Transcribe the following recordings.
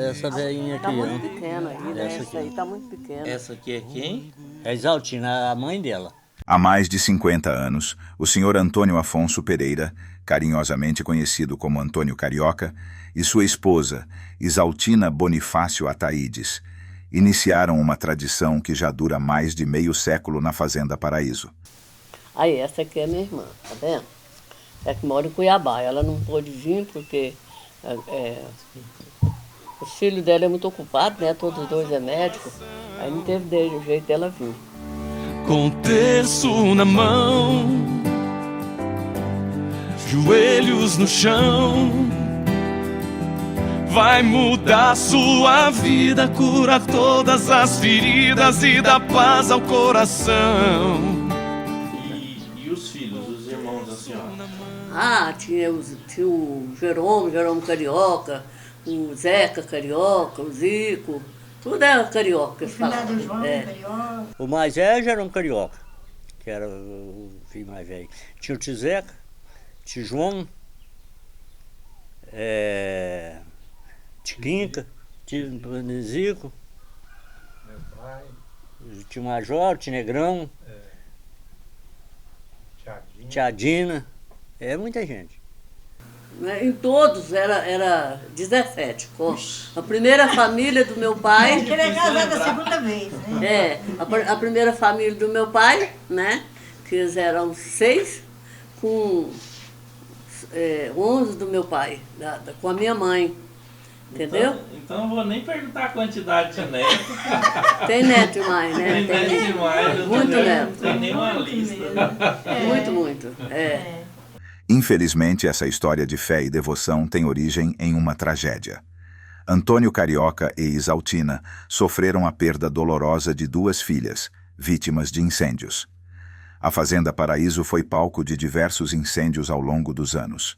Essa velhinha aqui, Tá ó. muito pequena aí, né? Essa aí tá muito pequena. Essa aqui é quem? É Exaltina, a mãe dela. Há mais de 50 anos, o senhor Antônio Afonso Pereira, carinhosamente conhecido como Antônio Carioca, e sua esposa, Isaltina Bonifácio Ataídes, iniciaram uma tradição que já dura mais de meio século na Fazenda Paraíso. Aí, essa aqui é minha irmã, tá vendo? É que mora em Cuiabá. Ela não pôde vir porque o filho dela é muito ocupado, né? Todos os dois é médico. Aí não teve jeito dela vir. Com o terço na mão, joelhos no chão, vai mudar sua vida, cura todas as feridas e dá paz ao coração. E os filhos, os irmãos da senhora? Ah, tinha o Jerônimo Carioca, o Zeca Carioca, o Zico, tudo é carioca que eles falavam. João Carioca. O mais velho já era um carioca, que era o filho mais velho. Tinha o Tizeca, tio João, Tiquinca, tio Zico, tio Major, tio Negrão, Tiadina, muita gente. Em todos era 17. A primeira família do meu pai. Ele é casado a segunda vez, né? A primeira família do meu pai, né? Que eles eram 6, com 11 do meu pai, com a minha mãe. Entendeu? Então não vou nem perguntar a quantidade de neto. Tem neto demais, né? Tem neto demais. Eu Muito também neto. Não tem nenhuma lista. Muito. Infelizmente, essa história de fé e devoção tem origem em uma tragédia. Antônio Carioca e Isaltina sofreram a perda dolorosa de 2 filhas, vítimas de incêndios. A Fazenda Paraíso foi palco de diversos incêndios ao longo dos anos.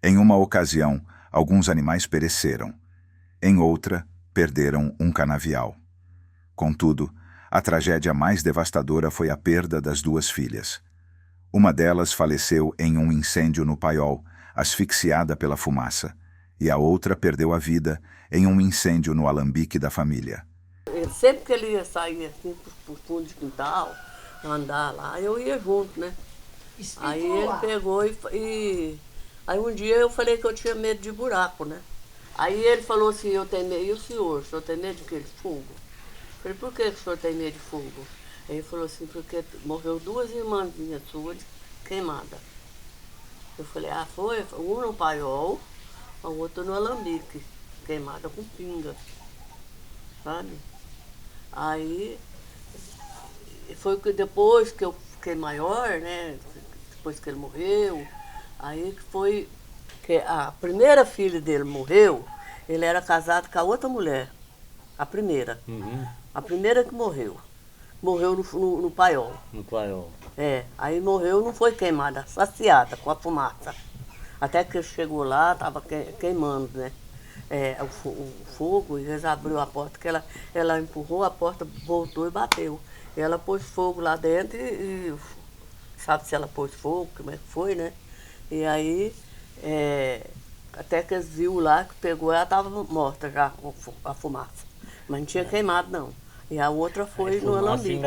Em uma ocasião, alguns animais pereceram. Em outra, perderam um canavial. Contudo, a tragédia mais devastadora foi a perda das 2 filhas. Uma delas faleceu em um incêndio no Paiol, asfixiada pela fumaça, e a outra perdeu a vida em um incêndio no alambique da família. Sempre que ele ia sair assim pro fundo de quintal, andar lá, eu ia junto, né? Aí ele pegou e... Aí um dia eu falei que eu tinha medo de buraco, né? Aí ele falou assim, eu tenho medo, e o senhor tem medo de aquele fogo? Eu falei, por que o senhor tem medo de fogo? Aí ele falou assim, porque morreu 2 irmãzinhas suas queimadas. Eu falei, foi? Um no Paiol, a outra no alambique, queimada com pinga, sabe? Aí, foi que depois que eu fiquei maior, né, depois que ele morreu, aí que foi que a primeira filha dele morreu, ele era casado com a outra mulher, a primeira. A primeira que morreu. Morreu no Paiol. No Paiol. Aí morreu, não foi queimada, saciada com a fumaça. Até que ele chegou lá, estava queimando, né? O fogo, e eles abriu a porta, que ela empurrou a porta, voltou e bateu. E ela pôs fogo lá dentro e sabe se ela pôs fogo, como é que foi, né? E aí, até que eles viram lá, que pegou, ela estava morta já, com a fumaça. Mas não tinha queimado, não. E a outra foi no alambique,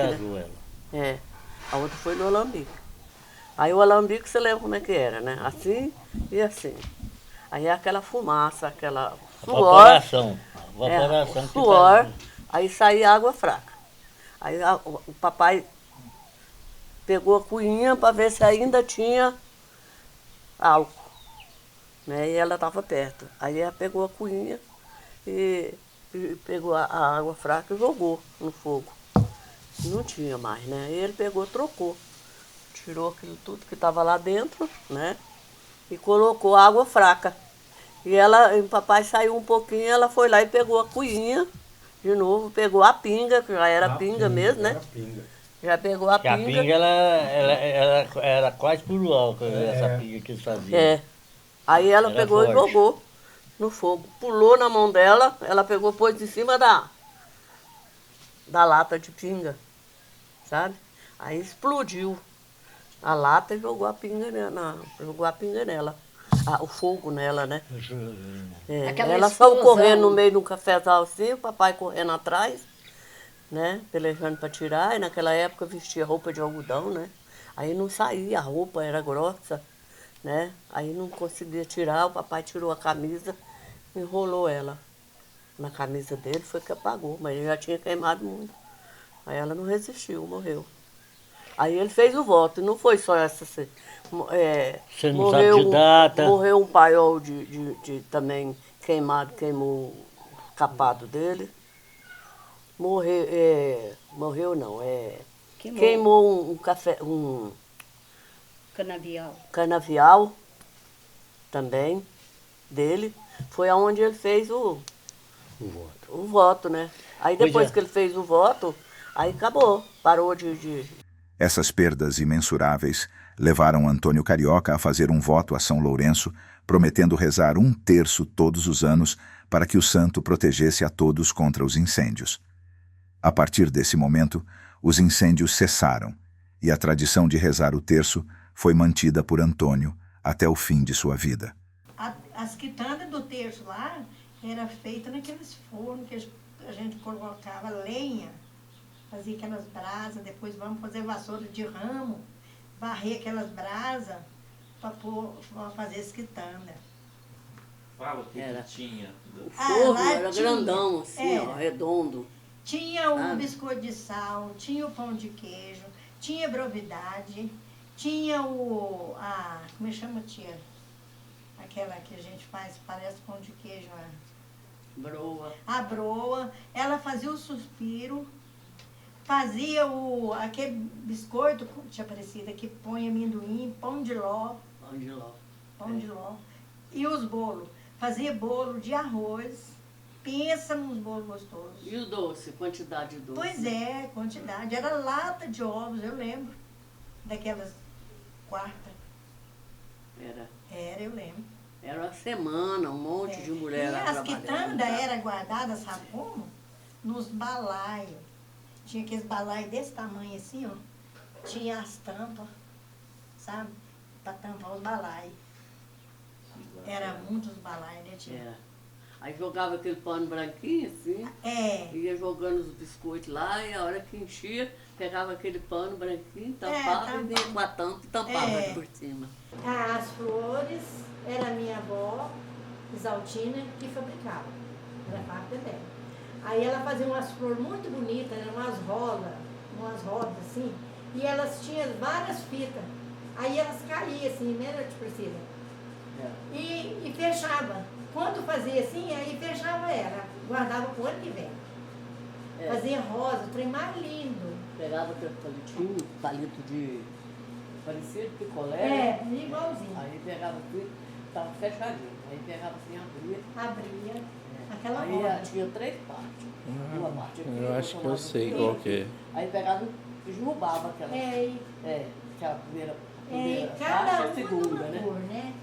né? A outra foi no alambique. Aí o alambique, você lembra como é que era, né? Assim e assim. Aí aquela fumaça, aquela suor. Evaporação. Suor, aí saía água fraca. Aí o papai pegou a cuinha para ver se ainda tinha álcool, né? E ela estava perto. Aí ela pegou a cuinha e pegou a água fraca e jogou no fogo. Não tinha mais, né? E ele pegou, trocou. Tirou aquilo tudo que estava lá dentro, né? E colocou água fraca. E o papai saiu um pouquinho, ela foi lá e pegou a cuinha de novo, pegou a pinga, que já era pinga mesmo, né? Já pegou a pinga. A pinga, ela era quase puro álcool, essa pinga que eles faziam. Aí ela Era pegou forte. e jogou no fogo. Pulou na mão dela, ela pegou, pôs em cima da lata de pinga, sabe? Aí explodiu a lata e jogou a pinga nela. o fogo nela, né? É, Aquela ela saiu explosão. correndo no meio de um cafezal assim, o papai correndo atrás, né? Pelejando para tirar, e naquela época vestia roupa de algodão, né? Aí não saía, a roupa era grossa, né? Aí não conseguia tirar, o papai tirou a camisa, enrolou ela na camisa dele, foi que apagou, mas ele já tinha queimado muito. Aí ela não resistiu, morreu. Aí ele fez o voto, e não foi só essa. Você não sabe de data. Morreu um paiol de também queimado, queimou o capado dele. Morreu não, queimou um café, um canavial também dele. Foi aonde ele fez o voto, né? Aí Pois depois é. que ele fez o voto, aí acabou, parou de... Essas perdas imensuráveis levaram Antônio Carioca a fazer um voto a São Lourenço, prometendo rezar 1/3 todos os anos para que o santo protegesse a todos contra os incêndios. A partir desse momento, os incêndios cessaram e a tradição de rezar o terço foi mantida por Antônio até o fim de sua vida. As quitandas do terço lá era feita naqueles fornos que a gente colocava lenha, fazia aquelas brasas, depois vamos fazer vassoura de ramo, varrer aquelas brasas para fazer as quitandas. Fala o que Era. tinha. O forno lá era tinha, grandão, assim, ó, é. redondo. Tinha o Sabe? biscoito de sal, tinha o pão de queijo, tinha brovidade, tinha como é que chama, tia? Aquela que a gente faz, parece pão de queijo, Broa. a broa. Ela fazia o suspiro, fazia aquele biscoito, tia Aparecida, que põe amendoim, pão de ló, Onde lá? e os bolos. Fazia bolo de arroz, pensa nos bolos gostosos. E o doce, quantidade de doce? Pois é, quantidade. Era lata de ovos, eu lembro. Daquelas quarta. Era, eu lembro. Era uma semana, um monte de mulher E lá as trabalhando. quitandas eram guardadas, sabe como? Nos balaios. Tinha aqueles balaios desse tamanho assim, ó. Tinha as tampas, sabe? Para tampar os balaios. Era muitos balaios, né, tia? Era. Aí jogava aquele pano branquinho assim, É. ia jogando os biscoitos lá, e a hora que enchia, pegava aquele pano branquinho, tampava tampava. e vinha com a tampa e tampava É. por cima. As flores era a minha avó, Isaltina, que fabricava. Era a fábrica dela. Aí ela fazia umas flores muito bonitas, né? umas rodas assim, e elas tinham várias fitas. Aí elas caíam assim, né, Precisa? E fechava. Quando fazia assim, aí fechava ela, guardava pro ano que vem. Fazia rosa, o trem mais lindo. Pegava aquele palito de parecido picolé. Igualzinho. Aí pegava tudo, estava fechadinho. Aí pegava assim, Abria aquela aí roda. tinha 3 partes. Uma parte aqui, Eu acho que eu outra sei parte qual aqui. que é. Aí pegava e derrubava aquela. Aquela primeira Cada parte, a uma segunda, numa né? cor, né?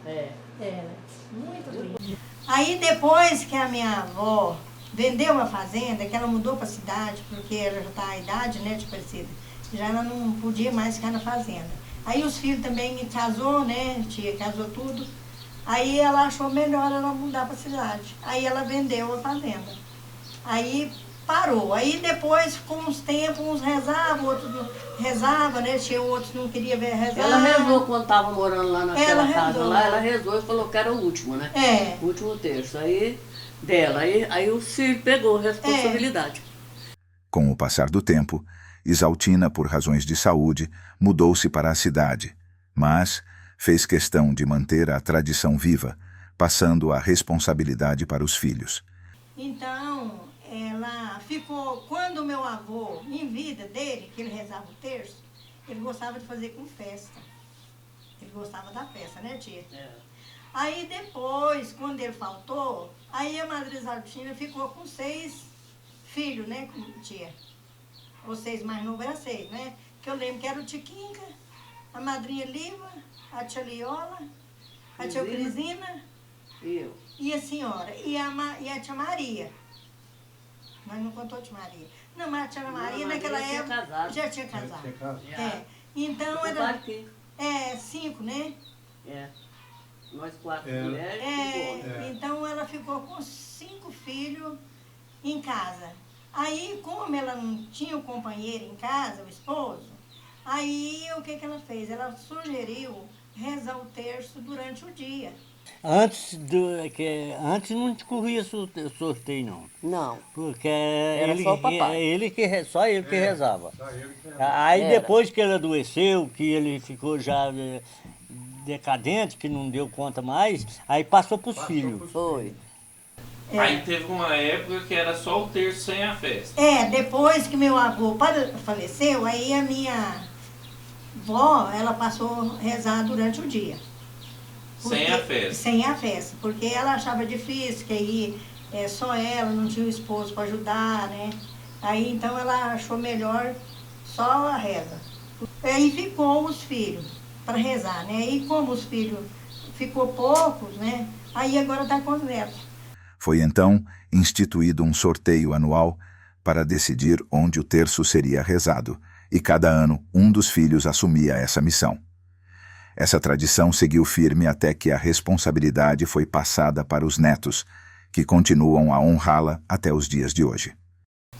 Era muito lindo. Aí depois que a minha avó vendeu a fazenda, que ela mudou para a cidade, porque ela já está à idade, né, de Aparecida, já ela não podia mais ficar na fazenda. Aí os filhos também casou, né, tia casou tudo. Aí ela achou melhor ela mudar para a cidade. Aí ela vendeu a fazenda. Aí parou. Aí depois, com uns tempos, uns rezavam, outros não rezavam, né? Tinha outros que não queriam ver rezar. Ela rezou quando estava morando lá naquela Ela casa rezou. lá, ela rezou e falou que era o último, né? O último terço. Aí dela. Aí o filho pegou a responsabilidade. Com o passar do tempo, Isaltina, por razões de saúde, mudou-se para a cidade, mas fez questão de manter a tradição viva, passando a responsabilidade para os filhos. Então, ela ficou, quando o meu avô, em vida dele, que ele rezava o terço, ele gostava de fazer com festa. Ele gostava da festa, né, tia? Aí depois, quando ele faltou, aí a Madre Isaltina ficou com 6 filhos, né, tia? Os 6 mais novos eram 6, né? Que eu lembro que era o Tiquinca, a madrinha Liva, a tia Liola, a tia Crisina e a senhora, e a tia Maria. Mas não contou a tia Maria. Não, mas a tia Maria naquela época já tinha casado. Então era 5, né? Nós 4 mulheres e 5 homens. Então ela ficou com 5 filhos em casa. Aí, como ela não tinha o companheiro em casa, o esposo, aí o que ela fez? Ela sugeriu rezar o terço durante o dia. Antes não corria sorteio, não. Não. Porque Só o papai. Só ele que rezava. Aí depois que ele adoeceu, que ele ficou já decadente, que não deu conta mais, aí passou para os filhos. Foi. Aí teve uma época que era só o terço sem a festa. Depois que meu avô faleceu, aí a minha avó, ela passou a rezar durante o dia. Sem a festa. Sem a festa, porque ela achava difícil, que aí só ela, não tinha o esposo para ajudar, né? Aí então ela achou melhor só a reza. Aí ficou os filhos para rezar, né? E como os filhos ficou poucos, né? Aí agora está com os netos. Foi então instituído um sorteio anual para decidir onde o terço seria rezado, e cada ano um dos filhos assumia essa missão. Essa tradição seguiu firme até que a responsabilidade foi passada para os netos, que continuam a honrá-la até os dias de hoje.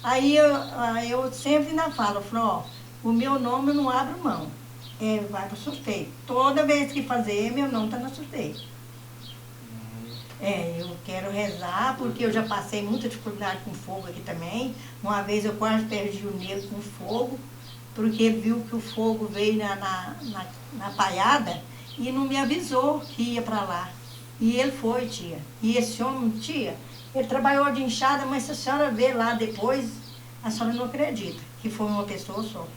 Aí eu sempre ainda falo, o meu nome eu não abro mão, vai para o sorteio. Toda vez que fazer, meu nome está no sorteio. Eu quero rezar, porque eu já passei muita dificuldade com fogo aqui também. Uma vez eu quase perdi o negro com fogo, porque ele viu que o fogo veio na palhada e não me avisou que ia para lá. E ele foi, tia. E esse homem, tia, ele trabalhou de enxada, mas se a senhora ver lá depois, a senhora não acredita que foi uma pessoa só.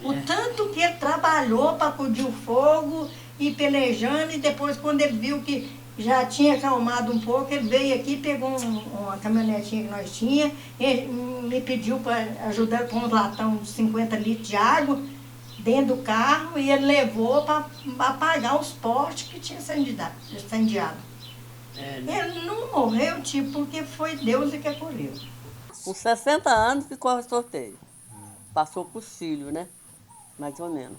O tanto que ele trabalhou para acudir o fogo e pelejando, e depois quando ele viu que já tinha acalmado um pouco, ele veio aqui, pegou uma caminhonetinha que nós tínhamos, ele me pediu para ajudar com uns latão de 50 litros de água dentro do carro, e ele levou para apagar os postes que tinha incendiado. Ele não morreu, tipo, porque foi Deus que acolheu. Com 60 anos ficou o sorteio. Passou para os filhos, né? Mais ou menos.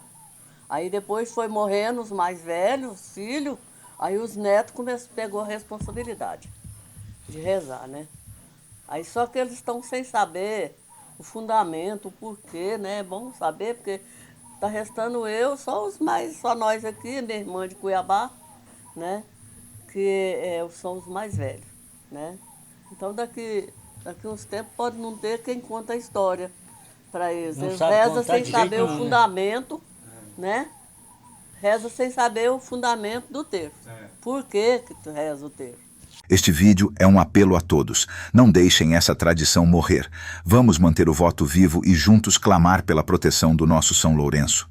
Aí depois foi morrendo os mais velhos, os filhos. Aí os netos pegou a responsabilidade de rezar, né? Aí só que eles estão sem saber o fundamento, o porquê, né? É bom saber, porque tá restando só nós aqui, minha irmã de Cuiabá, né? Que são os mais velhos, né? Então daqui uns tempos pode não ter quem conta a história para eles. Eles rezam sem saber o fundamento, né? Reza sem saber o fundamento do terço. Por que tu reza o terço? Este vídeo é um apelo a todos. Não deixem essa tradição morrer. Vamos manter o voto vivo e juntos clamar pela proteção do nosso São Lourenço.